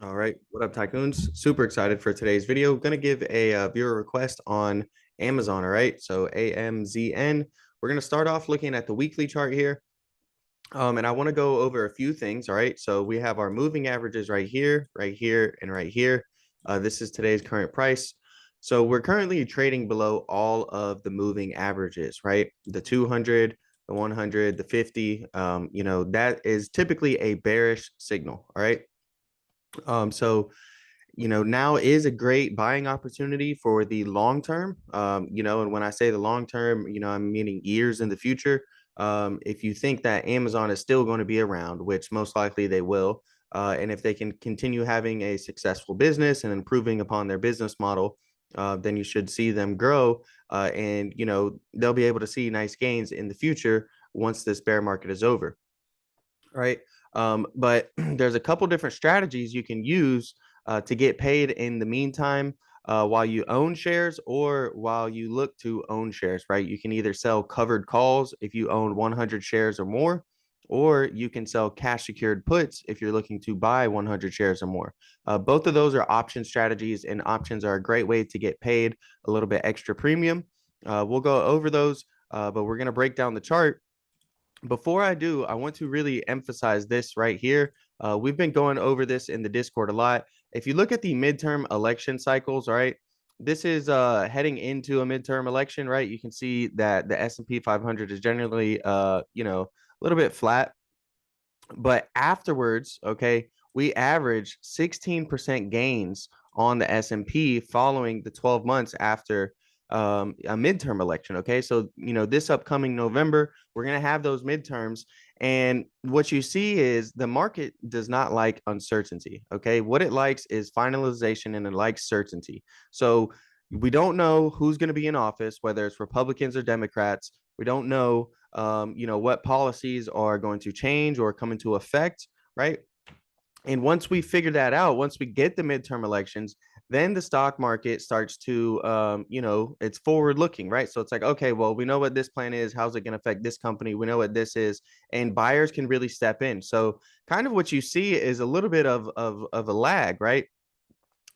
All right, what up, tycoons? Super excited for today's video. Going to give a viewer request on Amazon. All right, so AMZN. We're going to start off looking at the weekly chart here, and I want to go over a few things. All right, so we have our moving averages right here, and right here. This is today's current price. So we're currently trading below all of the moving averages, right? The 200, the 100, the 50. That is typically a bearish signal. All right. So now is a great buying opportunity for the long term. And when I say the long term, I'm meaning years in the future. If you think that Amazon is still going to be around, which most likely they will, and if they can continue having a successful business and improving upon their business model, then you should see them grow. And they'll be able to see nice gains in the future once this bear market is over. Right. But there's a couple different strategies you can use to get paid in the meantime while you own shares or while you look to own shares, right? You can either sell covered calls if you own 100 shares or more, or you can sell cash secured puts if you're looking to buy 100 shares or more. Both of those are option strategies, and options are a great way to get paid a little bit extra premium. We'll go over those, but we're going to break down the chart. Before I do, I want to really emphasize this right here. We've been going over this in the Discord a lot. If you look at the midterm election cycles, right, this is heading into a midterm election, right? You can see that the S&P 500 is generally, a little bit flat. But afterwards, okay, we average 16% gains on the S&P following the 12 months after a midterm election. Okay, so this upcoming November, we're gonna have those midterms, and what you see is the market does not like uncertainty. Okay, what it likes is finalization, and it likes certainty. So we don't know who's going to be in office, whether it's Republicans or Democrats. We don't know what policies are going to change or come into effect, right? And once we figure that out, once we get the midterm elections, then the stock market starts to, it's forward looking, right? So it's like, okay, well, we know what this plan is. How's it going to affect this company? We know what this is, and buyers can really step in. So kind of what you see is a little bit of a lag, right?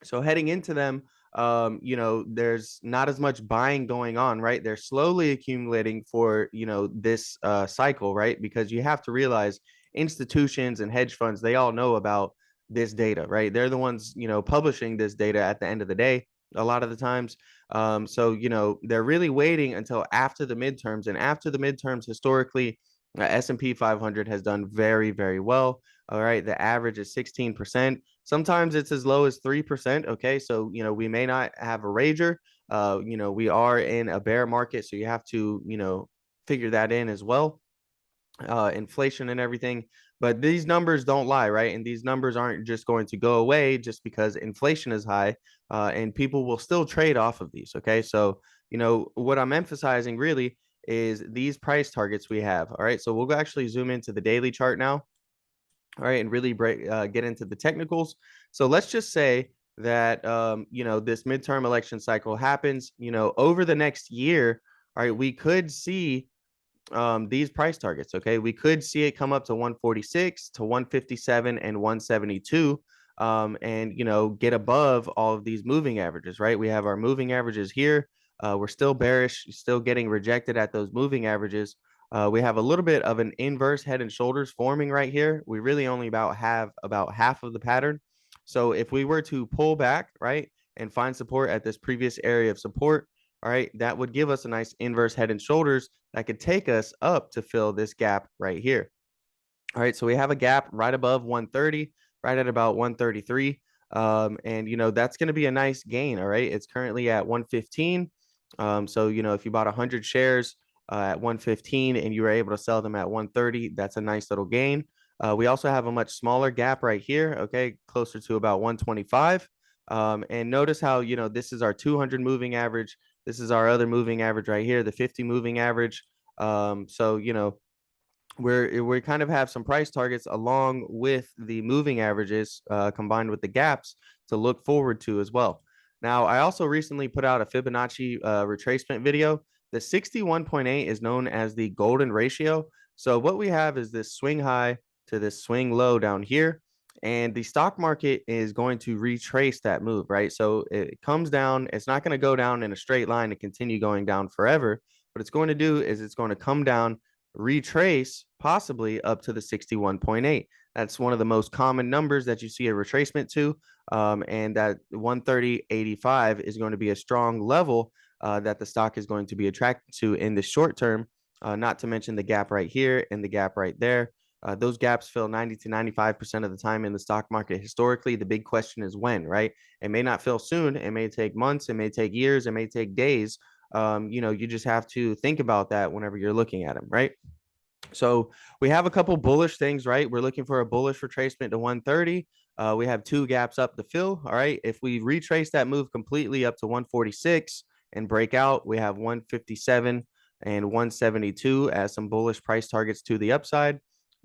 So heading into them, there's not as much buying going on, right? They're slowly accumulating for, this cycle, right? Because you have to realize institutions and hedge funds, they all know about this data, right? They're the ones, publishing this data at the end of the day, a lot of the times. So, they're really waiting until after the midterms, and after the midterms, historically, S&P 500 has done very, very well. All right. The average is 16%. Sometimes it's as low as 3%. Okay. So, we may not have a rager. We are in a bear market. So you have to, figure that in as well. Inflation and everything. But these numbers don't lie, right? And these numbers aren't just going to go away just because inflation is high, and people will still trade off of these. Okay. So, what I'm emphasizing really is these price targets we have. All right. So we'll actually zoom into the daily chart now. All right, and really get into the technicals. So let's just say that this midterm election cycle happens, over the next year. All right, we could see these price targets. Okay, we could see it come up to 146 to 157 and 172, and get above all of these moving averages. Right, we have our moving averages here. We're still bearish, still getting rejected at those moving averages. We have a little bit of an inverse head and shoulders forming right here. We really only have about half of the pattern. So if we were to pull back, right, and find support at this previous area of support, all right, that would give us a nice inverse head and shoulders that could take us up to fill this gap right here. All right, so we have a gap right above 130, right at about 133. And that's going to be a nice gain. All right, it's currently at 115. So if you bought 100 shares at 115 and you were able to sell them at 130, that's a nice little gain. We also have a much smaller gap right here, okay, closer to about 125. And notice how, this is our 200 moving average. This is our other moving average right here, the 50 moving average. So, we kind of have some price targets along with the moving averages combined with the gaps to look forward to as well. Now, I also recently put out a Fibonacci retracement video. The 61.8 is known as the golden ratio. So what we have is this swing high to this swing low down here. and the stock market is going to retrace that move, right? So it comes down. It's not going to go down in a straight line and continue going down forever. What it's going to do is it's going to come down, retrace possibly up to the 61.8. That's one of the most common numbers that you see a retracement to. And that 130.85 is going to be a strong level that the stock is going to be attracted to in the short term, not to mention the gap right here and the gap right there. Those gaps fill 90 to 95% of the time in the stock market historically. The big question is when, right? It may not fill soon. It may take months. It may take years. It may take days. You just have to think about that whenever you're looking at them, right? So we have a couple bullish things, right? We're looking for a bullish retracement to 130. We have two gaps up to fill. All right. If we retrace that move completely up to 146 and break out, we have 157 and 172 as some bullish price targets to the upside.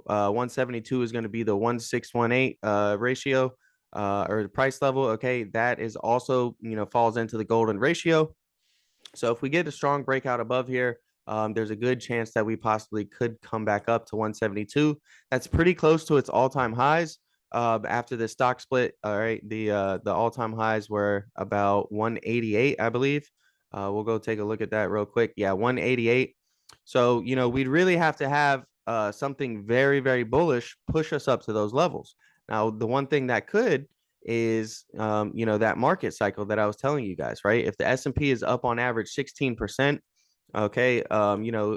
172 is going to be the 1618 ratio or the price level. Okay. That is also, falls into the golden ratio. So if we get a strong breakout above here, there's a good chance that we possibly could come back up to 172. That's pretty close to its all-time highs. After the stock split, all right, the all-time highs were about 188, I believe. We'll go take a look at that real quick. Yeah, 188. So, we'd really have to have something very, very bullish push us up to those levels. Now, the one thing that could is that market cycle that I was telling you guys, right? If the S&P is up on average 16%, okay,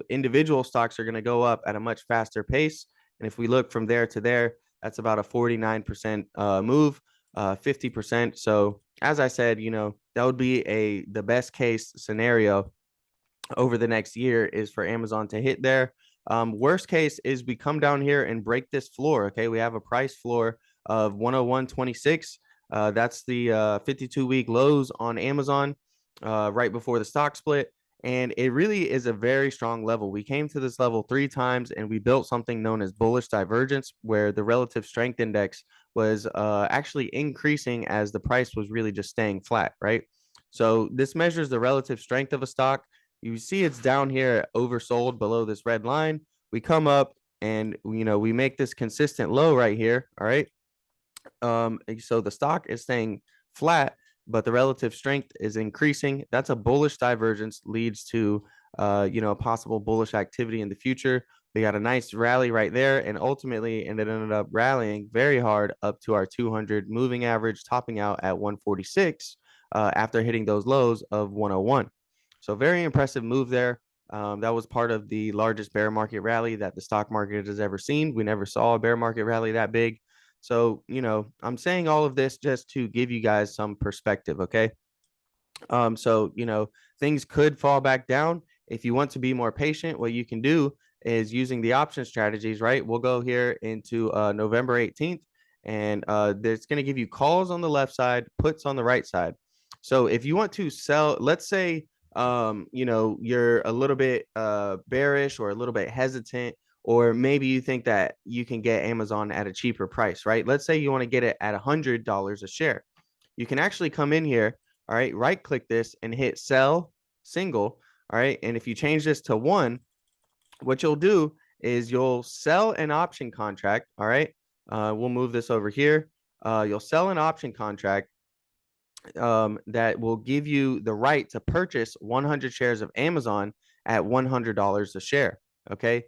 individual stocks are going to go up at a much faster pace. And if we look from there to there, that's about a 49% move, 50%. So as I said, that would be the best case scenario over the next year is for Amazon to hit there. Worst case is we come down here and break this floor. Okay, we have a price floor of 101.26. That's the 52-week lows on Amazon right before the stock split. And it really is a very strong level. We came to this level 3 times and we built something known as bullish divergence, where the relative strength index was actually increasing as the price was really just staying flat, right? So this measures the relative strength of a stock. You see it's down here oversold below this red line. We come up and, we make this consistent low right here. All right. So the stock is staying flat, but the relative strength is increasing. That's a bullish divergence, leads to, a possible bullish activity in the future. We got a nice rally right there, and ultimately, and it ended up rallying very hard up to our 200 moving average, topping out at 146 after hitting those lows of 101. So very impressive move there. That was part of the largest bear market rally that the stock market has ever seen. We never saw a bear market rally that big. So, I'm saying all of this just to give you guys some perspective, okay? So, things could fall back down. If you want to be more patient, what you can do is using the option strategies, right? We'll go here into November 18th, and it's going to give you calls on the left side, puts on the right side. So if you want to sell, let's say, you're a little bit bearish or a little bit hesitant, or maybe you think that you can get Amazon at a cheaper price, right? Let's say you want to get it at $100 a share. You can actually come in here, all right, right click this and hit sell single, all right? And if you change this to 1, what you'll do is you'll sell an option contract, all right? We'll move this over here. You'll sell an option contract that will give you the right to purchase 100 shares of Amazon at $100 a share. Okay.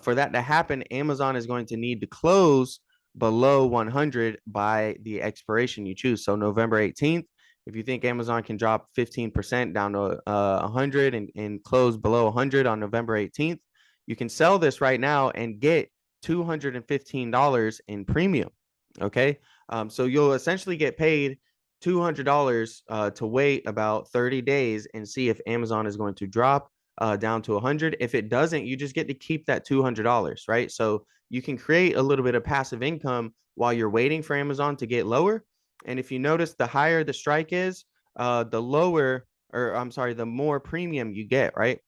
For that to happen, Amazon is going to need to close below 100 by the expiration you choose. So November 18th, if you think Amazon can drop 15% down to 100 and close below 100 on November 18th, you can sell this right now and get $215 in premium. Okay. So you'll essentially get paid $200 to wait about 30 days and see if Amazon is going to drop down to 100. If it doesn't, you just get to keep that $200, right? So you can create a little bit of passive income while you're waiting for Amazon to get lower. And if you notice, the higher the strike is, the more premium you get, right?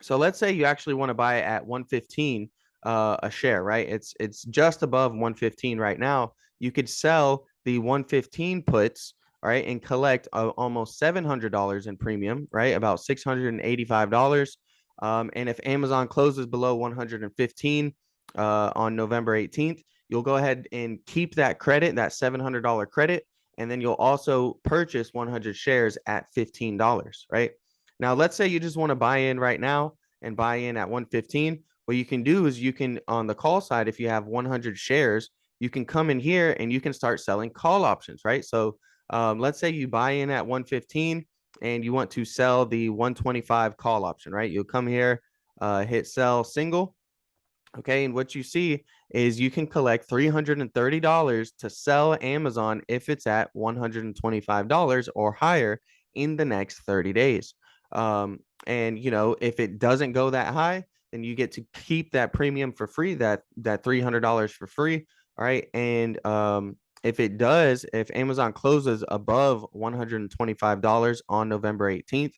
So let's say you actually want to buy it at 115 a share, right? It's just above 115 right now. You could sell the 115 puts, all right, and collect almost $700 in premium, right? About $685. And if Amazon closes below 115 on November 18th, you'll go ahead and keep that credit, that $700 credit, and then you'll also purchase 100 shares at $15, right? Now, let's say you just want to buy in right now and buy in at 115. What you can do is you can, on the call side, if you have 100 shares, you can come in here and you can start selling call options, right? So let's say you buy in at 115 and you want to sell the 125 call option, right? You'll come here, hit sell single. Okay. And what you see is you can collect $330 to sell Amazon if it's at $125 or higher in the next 30 days. And if it doesn't go that high, then you get to keep that premium for free, that $300 for free. All right. And if it does, if Amazon closes above $125 on November 18th,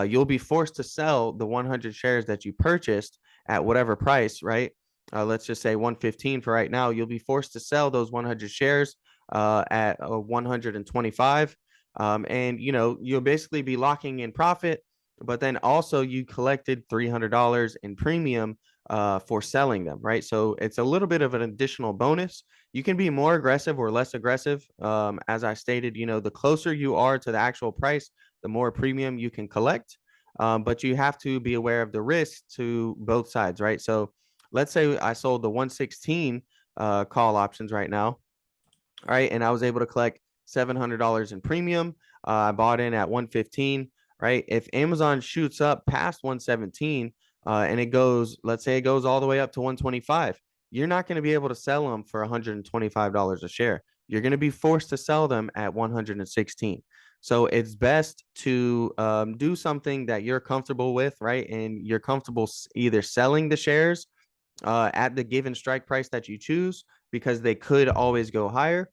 you'll be forced to sell the 100 shares that you purchased at whatever price, right? Let's just say 115 for right now. You'll be forced to sell those 100 shares at 125. And you'll basically be locking in profit, but then also you collected $300 in premium for selling them, right? So it's a little bit of an additional bonus. You can be more aggressive or less aggressive. As I stated, the closer you are to the actual price, the more premium you can collect. But you have to be aware of the risk to both sides, right? So let's say I sold the 116 call options right now, all right, and I was able to collect $700 in premium. I bought in at 115, right? If Amazon shoots up past 117 and it goes, let's say it goes all the way up to 125, you're not going to be able to sell them for $125 a share. You're going to be forced to sell them at 116. So it's best to do something that you're comfortable with, right? And you're comfortable either selling the shares at the given strike price that you choose, because they could always go higher.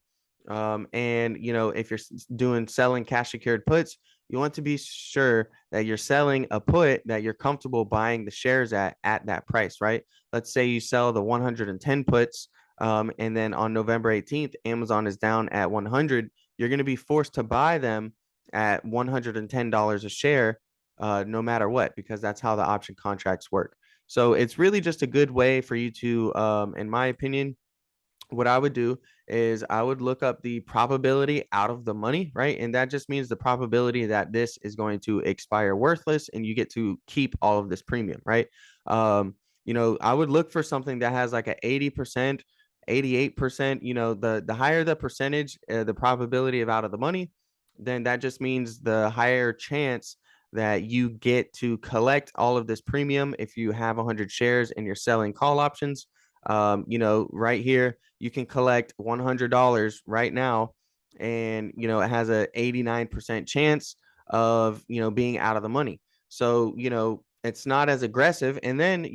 And if you're doing selling cash secured puts, you want to be sure that you're selling a put that you're comfortable buying the shares at that price, right? Let's say you sell the 110 puts, and then on November 18th, Amazon is down at 100. You're going to be forced to buy them at $110 a share, no matter what, because that's how the option contracts work. So it's really just a good way for you to, in my opinion, what I would do is I would look up the probability out of the money, right? And that just means the probability that this is going to expire worthless and you get to keep all of this premium, right? I would look for something that has like a 80%, 88%, the higher the percentage, the probability of out of the money, then that just means the higher chance that you get to collect all of this premium if you have 100 shares and you're selling call options. Right here, you can collect $100 right now, and it has a 89% chance of being out of the money. So it's not as aggressive. And then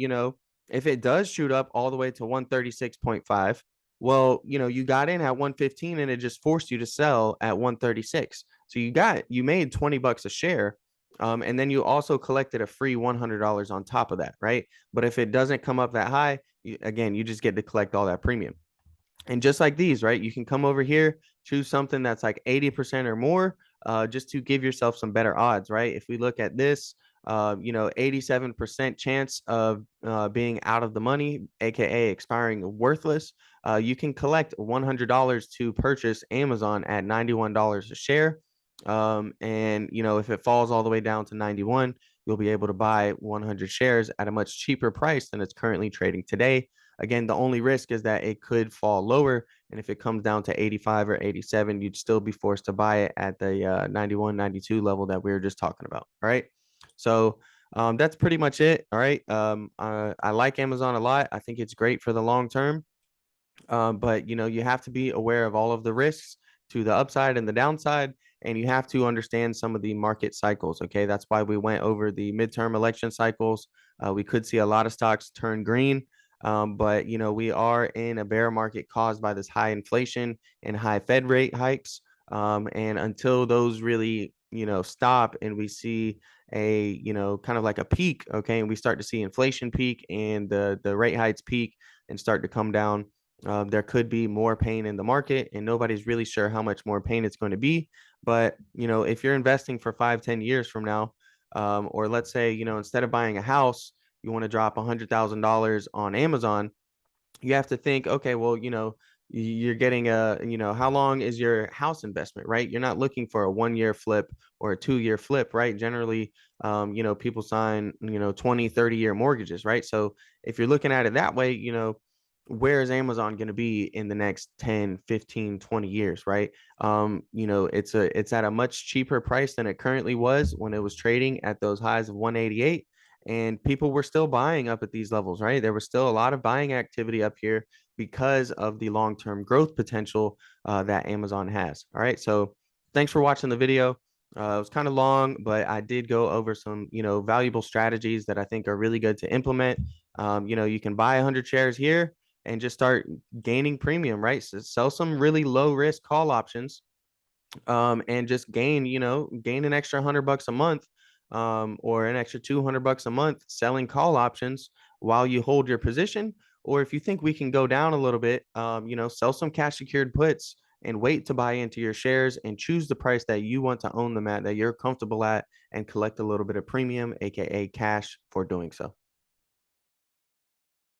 if it does shoot up all the way to 136.5, well, you got in at 115 and it just forced you to sell at 136. So you made $20 a share. And then you also collected a free $100 on top of that, right? But if it doesn't come up that high, you just get to collect all that premium. And just like these, right, you can come over here, choose something that's like 80% or more, just to give yourself some better odds, right? If we look at this, 87% chance of being out of the money, aka expiring worthless. You can collect $100 to purchase Amazon at $91 a share. And if it falls all the way down to 91, you'll be able to buy 100 shares at a much cheaper price than it's currently trading today. Again, the only risk is that it could fall lower. And if it comes down to 85 or 87, you'd still be forced to buy it at the 91, 92 level that we were just talking about. All right. So that's pretty much it. All right. I like Amazon a lot. I think it's great for the long term. But you have to be aware of all of the risks to the upside and the downside, and you have to understand some of the market cycles. Okay, that's why we went over the midterm election cycles. We could see a lot of stocks turn green, but we are in a bear market caused by this high inflation and high Fed rate hikes. And until those really stop and we see a kind of like a peak, okay, and we start to see inflation peak and the rate hikes peak and start to come down, there could be more pain in the market, and nobody's really sure how much more pain it's going to be. But if you're investing for 5-10 years from now, or let's say instead of buying a house, you want to drop $100,000 on Amazon, you have to think, okay, well, you're getting how long is your house investment, right? You're not looking for a 1 year flip or a 2 year flip, right? Generally, people sign, 20, 30 year mortgages, right? So if you're looking at it that way, where is Amazon going to be in the next 10, 15, 20 years, right? It's at a much cheaper price than it currently was when it was trading at those highs of 188, and people were still buying up at these levels, right? There was still a lot of buying activity up here because of the long-term growth potential that Amazon has. All right, so thanks for watching the video. It was kind of long, but I did go over some, valuable strategies that I think are really good to implement. You can buy 100 shares here and just start gaining premium, right? So sell some really low risk call options, and just gain an extra $100 a month, or an extra $200 a month selling call options while you hold your position. Or if you think we can go down a little bit, sell some cash secured puts and wait to buy into your shares and choose the price that you want to own them at, that you're comfortable at, and collect a little bit of premium, aka cash, for doing so.